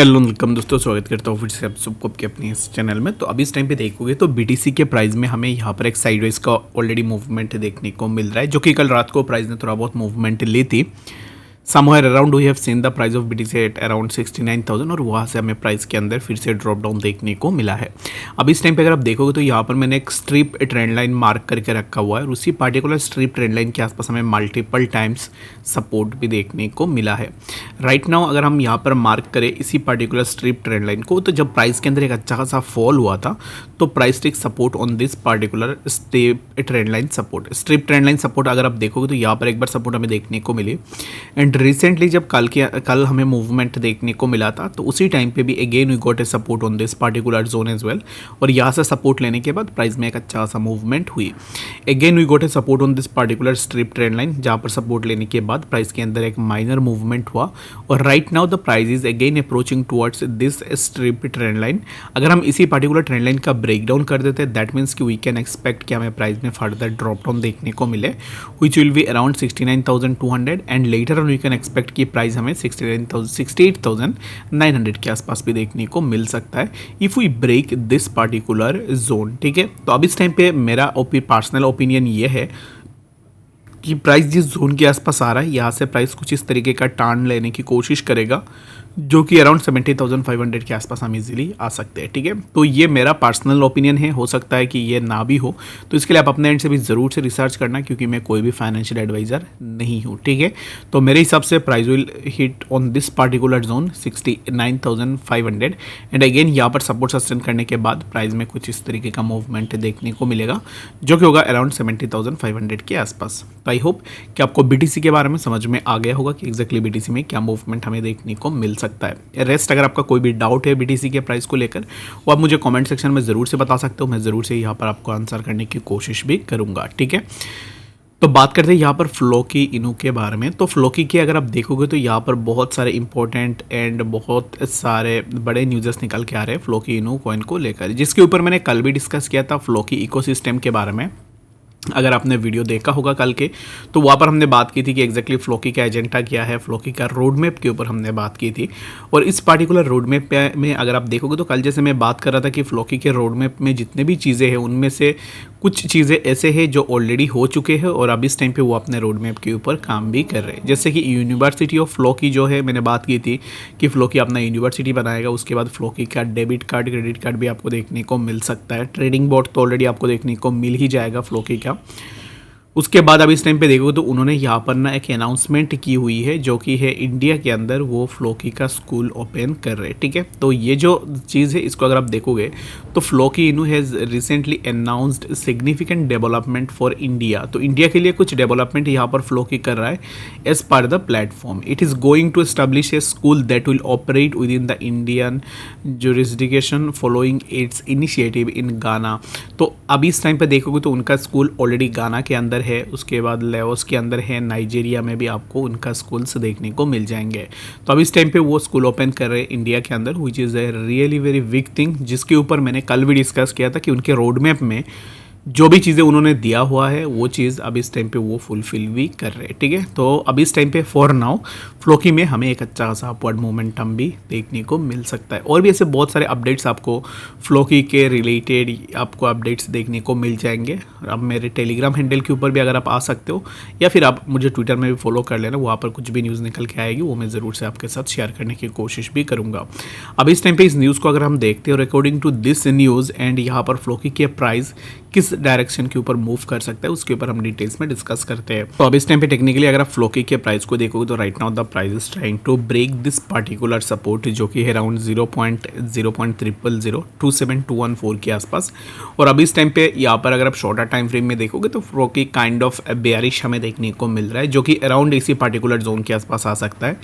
Hello welcome दोस्तों, स्वागत करता हूँ फिर से आप सबको आपके अपने इस चैनल में। तो अभी इस टाइम पे देखोगे तो बीटीसी के प्राइस में हमें यहाँ पर एक साइडवेज का ऑलरेडी मूवमेंट देखने को मिल रहा है, जो कि कल रात को प्राइस ने थोड़ा बहुत मूवमेंट ली थी। Somewhere around we have seen the price of BTC at around 69,000 और वहाँ से हमें प्राइस के अंदर फिर से ड्रॉप डाउन देखने को मिला है। अब इस टाइम पे अगर आप देखोगे तो यहाँ पर मैंने एक स्ट्रिप ट्रेंड लाइन मार्क करके रखा हुआ है और उसी पार्टिकुलर स्ट्रिप ट्रेंड लाइन के आसपास हमें मल्टीपल टाइम्स सपोर्ट भी देखने को मिला है। राइट नाउ अगर हम यहाँ पर मार्क करें इसी पार्टिकुलर स्ट्रिप ट्रेंड लाइन को, तो जब प्राइस के अंदर एक अच्छा खासा फॉल हुआ था तो price take support on this particular strip trend line support. Strip trend line support अगर आप देखोगे तो यहाँ पर एक बार सपोर्ट हमें देखने को मिली एंड रिसेंटली जब कल हमें मूवमेंट देखने को मिला था तो उसी टाइम पे भी again we got a support on this particular zone as well और यहाँ से सपोर्ट लेने के बाद प्राइस में एक अच्छा सा मूवमेंट हुई। Again we got a support on this particular strip trend line, जहाँ पर सपोर्ट लेने के बाद प्राइस के अंदर एक माइनर मूवमेंट हुआ और right now the price is again approaching towards this strip trend line. अगर हम इसी पार्टिकुलर ट्रेंड लाइन का ब्रेक डाउन कर देते हैं दैट मीन्स कि वी कैन एक्सपेक्ट कि हमें प्राइस में फर्दर ड्रॉप डाउन देखने को मिले which will be around 69,200 and later on we can expect कि प्राइस हमें 68,900 के आसपास भी देखने को मिल सकता है if we break this particular zone. ठीक है, तो अब इस टाइम पे मेरा पर्सनल ओपिनियन ये है कि प्राइस जिस जोन के आसपास आ रहा है यहाँ से प्राइस कुछ इस तरीके का टर्न लेने की कोशिश करेगा, जो कि अराउंड 70,500 के आसपास हम इजीली आ सकते हैं। ठीक है, तो ये मेरा पर्सनल ओपिनियन है, हो सकता है कि ये ना भी हो, तो इसके लिए आप अपने एंड से भी ज़रूर से रिसर्च करना क्योंकि मैं कोई भी फाइनेंशियल एडवाइज़र नहीं हूँ। ठीक है, तो मेरे हिसाब से price will hit on this particular zone 69,500 and again यहाँ पर सपोर्ट सस्टेन करने के बाद प्राइस में कुछ इस तरीके का मूवमेंट देखने को मिलेगा, जो कि होगा अराउंड 70,500 के आसपास। तो आई होप कि आपको बीटीसी के बारे में समझ में आ गया होगा कि एग्जैक्टली बीटीसी में क्या मूवमेंट हमें देखने को मिल सकता है। रेस्ट अगर आपका कोई भी डाउट है बीटीसी के प्राइस को लेकर वो आप मुझे कमेंट सेक्शन में ज़रूर से बता सकते हो, मैं ज़रूर से यहाँ पर आपको आंसर करने की कोशिश भी करूँगा। ठीक है, तो बात करते हैं यहाँ पर फ्लोकी इनू के बारे में। तो फ्लोकी के अगर आप देखोगे तो यहाँ पर बहुत सारे इंपॉर्टेंट एंड बहुत सारे बड़े न्यूज़ेस निकल के आ रहे हैं फ्लोकी इनू कॉइन को लेकर, जिसके ऊपर मैंने कल भी डिस्कस किया था फ्लोकी इकोसिस्टम के बारे में। अगर आपने वीडियो देखा होगा कल के तो वहाँ पर हमने बात की थी कि एग्जैक्टली फ्लोकी का एजेंडा क्या है, फ्लोकी का रोड मैप के ऊपर हमने बात की थी। और इस पार्टिकुलर रोड मैप में अगर आप देखोगे तो कल जैसे मैं बात कर रहा था कि फ्लोकी के रोड मैप में जितने भी चीज़ें हैं उनमें से कुछ चीज़ें ऐसे हैं जो ऑलरेडी हो चुके हैं और अब इस टाइम पे वो अपने रोड मैप के ऊपर काम भी कर रहे हैं। जैसे कि यूनिवर्सिटी ऑफ फ्लोकी जो है, मैंने बात की थी कि फ्लोकी अपना यूनिवर्सिटी बनाएगा, उसके बाद फ्लोकी का डेबिट कार्ड क्रेडिट कार्ड भी आपको देखने को मिल सकता है। ट्रेडिंग बोर्ड तो ऑलरेडी आपको देखने को मिल ही जाएगा फ्लोकी का। उसके बाद अब इस टाइम पे देखोगे तो उन्होंने यहाँ पर ना एक अनाउंसमेंट की हुई है, जो कि है इंडिया के अंदर वो फ्लोकी का स्कूल ओपन कर रहे हैं। ठीक है, तो ये जो चीज़ है इसको अगर आप देखोगे तो फ्लोकी इनू has recently announced significant development for India. तो इंडिया के लिए कुछ डेवलपमेंट यहाँ पर फ्लोकी कर रहा है as part the platform. It is going to establish a school that will operate within the Indian jurisdiction following its initiative in Ghana. तो अभी इस टाइम पे देखोगे तो उनका स्कूल ऑलरेडी गाना के अंदर है, उसके बाद लेओस के अंदर है, नाइजीरिया में भी आपको उनका स्कूल्स देखने को मिल जाएंगे। तो अब इस टाइम पे वो स्कूल ओपन कर रहे हैं इंडिया के अंदर, which is a really very big thing, जिसके ऊपर मैंने कल भी डिस्कस किया था कि उनके रोड मैप में जो भी चीज़ें उन्होंने दिया हुआ है वो चीज़ अब इस टाइम पे वो फुलफिल भी कर रहे हैं। ठीक है, तो अब इस टाइम पे फॉर नाउ फ्लोकी में हमें एक अच्छा खासा अपवर्ड मोमेंटम भी देखने को मिल सकता है। और भी ऐसे बहुत सारे अपडेट्स आपको फ्लोकी के रिलेटेड आपको अपडेट्स देखने को मिल जाएंगे। अब मेरे टेलीग्राम हैंडल के ऊपर भी अगर आप आ सकते हो या फिर आप मुझे ट्विटर में भी फॉलो कर लेना, वहाँ पर कुछ भी न्यूज़ निकल के आएगी वो मैं ज़रूर से आपके साथ शेयर करने की कोशिश भी करूँगा। अब इस टाइम पे इस न्यूज़ को अगर हम देखते हैं और according to this news and यहाँ पर फ्लोकी के प्राइस किस डायरेक्शन के ऊपर मूव कर सकता है उसके ऊपर हम डिटेल्स में डिस्कस करते हैं। तो अब इस टाइम पे टेक्निकली अगर आप फ्लोकी के प्राइस को देखोगे तो right now the price is trying to break this particular support, जो कि है अराउंड 0.0002714 के आसपास। और अब इस टाइम पे यहाँ पर अगर आप शॉर्टर टाइम फ्रेम में देखोगे तो फ्लोकी काइंड ऑफ बेयरिश हमें देखने को मिल रहा है, जो कि अराउंड इसी पार्टिकुलर जोन के आसपास आ सकता है।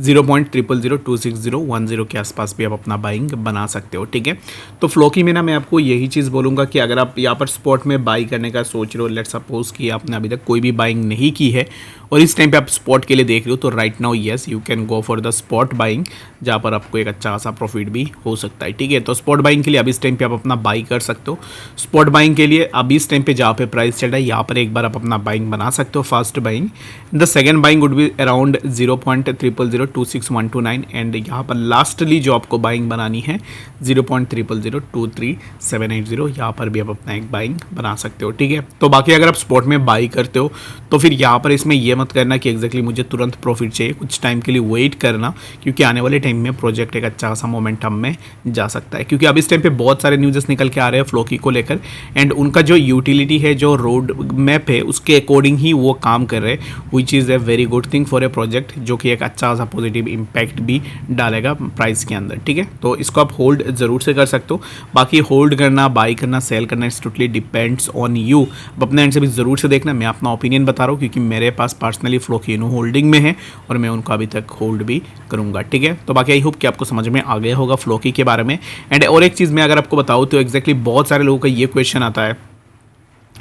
0.000026010 के आसपास भी आप अपना बाइंग बना सकते हो। ठीक है, तो फ्लोकी में ना मैं आपको यही चीज़ बोलूँगा कि अगर आप यहाँ पर स्पॉट में बाई करने का सोच रहे हो, लेट्स सपोज कि आपने अभी तक कोई भी बाइंग नहीं की है और इस टाइम पे आप स्पॉट के लिए देख रहे हो, तो right now yes you can go for the spot buying, जहाँ पर आपको एक अच्छा खासा प्रॉफिट भी हो सकता है। ठीक है, तो स्पॉट बाइंग के लिए अभी इस टाइम पे आप अपना बाई कर सकते हो। स्पॉट बाइंग के लिए अभी इस टाइम पे जहाँ पे प्राइस चल रहा है यहाँ पर एक बार आप अपना बाइंग बना सकते हो, first buying. The second buying would be around 0.000 0.002629 and यहाँ पर लास्टली जो आपको बाइंग बनानी है 0.00023780, यहाँ पर भी आप अपना एक बाइंग बना सकते हो, ठीक है। तो बाकी अगर आप स्पॉट में बाई करते हो तो फिर यहाँ पर इसमें ये मत करना कि एग्जैक्टली मुझे तुरंत प्रॉफिट चाहिए, कुछ टाइम के लिए वेट करना, क्योंकि आने वाले टाइम में प्रोजेक्ट एक अच्छा सा मोमेंटम में जा सकता है। क्योंकि अब इस टाइम पे बहुत सारे न्यूज़ निकल के आ रहे हैं फ्लोकी को लेकर, एंड उनका जो यूटिलिटी है, जो रोड मैप है, उसके अकॉर्डिंग ही वो काम कर रहे हैं, which is a very good thing for a project, जो कि एक अच्छा सा पॉजिटिव इम्पैक्ट भी डालेगा प्राइस के अंदर, ठीक है। तो इसको आप होल्ड ज़रूर से कर सकते हो। बाकी होल्ड करना, बाई करना, सेल करना, it's totally depends on you. अब अपने एंड से भी ज़रूर से देखना, मैं अपना ओपिनियन बता रहा हूँ क्योंकि मेरे पास पर्सनली फ्लोकिनो होल्डिंग में है और मैं उनको अभी तक होल्ड भी करूँगा, ठीक है। तो बाकी आई होप कि आपको समझ में आ गया होगा फ्लोकी के बारे में। एंड और एक चीज़ मैं अगर आपको बताऊँ तो एग्जैक्टली बहुत सारे लोगों का ये क्वेश्चन आता है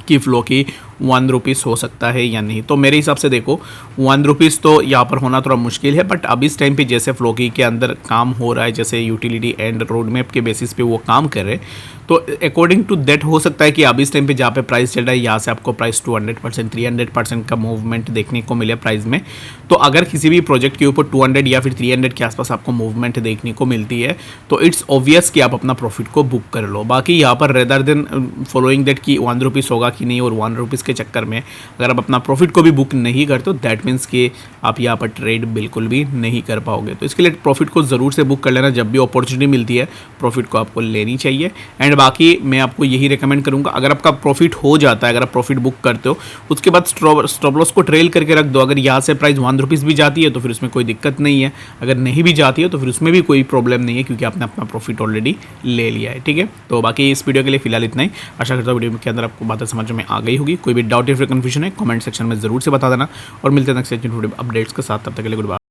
कि फ्लोकी 1 रुपीज़ हो सकता है या नहीं। तो मेरे हिसाब से देखो 1 रुपीज़ तो यहाँ पर होना थोड़ा मुश्किल है, बट अब इस टाइम पे जैसे फ्लोकी के अंदर काम हो रहा है, जैसे यूटिलिटी एंड रोड मैप के बेसिस पे वो काम कर रहे हैं, तो अकॉर्डिंग टू दैट हो सकता है कि अब इस टाइम पे जहाँ पे प्राइस चल रहा है यहाँ से आपको प्राइस 200% 300% का मूवमेंट देखने को मिले प्राइस में। तो अगर किसी भी प्रोजेक्ट के ऊपर 200 या फिर 300 के आसपास आपको मूवमेंट देखने को मिलती है तो इट्स ऑब्वियस कि आप अपना प्रॉफिट को बुक कर लो। बाकी यहाँ पर रेदर देन फॉलोइंग दैट कि 1 रुपीज़ होगा कि नहीं, और 1 रुपीज़ के चक्कर में अगर आप अपना प्रॉफिट को भी बुक नहीं करते हो, दैट मीन्स कि आप यहाँ पर ट्रेड बिल्कुल भी नहीं कर पाओगे। तो इसके लिए प्रॉफिट को ज़रूर से बुक कर लेना, जब भी अपॉर्चुनिटी मिलती है प्रॉफिट को आपको लेनी चाहिए। एंड बाकी मैं आपको यही रिकमेंड करूँगा, अगर आपका प्रॉफिट हो जाता है, अगर आप प्रॉफिट बुक करते हो, उसके बाद स्टॉप लॉस को ट्रेल करके रख दो। अगर यहाँ से प्राइस 1 रुपीज़ भी जाती है तो फिर उसमें कोई दिक्कत नहीं है, अगर नहीं भी जाती है तो फिर उसमें भी कोई प्रॉब्लम नहीं है, क्योंकि आपने अपना प्रॉफिट ऑलरेडी ले लिया है, ठीक है। तो बाकी इस वीडियो के लिए फिलहाल इतना ही। आशा करता हूँ वीडियो के अंदर आपको बातें समझ में आ गई होगी। कोई भी डाउट या फिर कन्फ्यूजन है कमेंट सेक्शन में ज़रूर से बता देना, और मिलते हैं नेक्स्ट अपडेट्स के साथ। तब तक के लिए गुड बाय।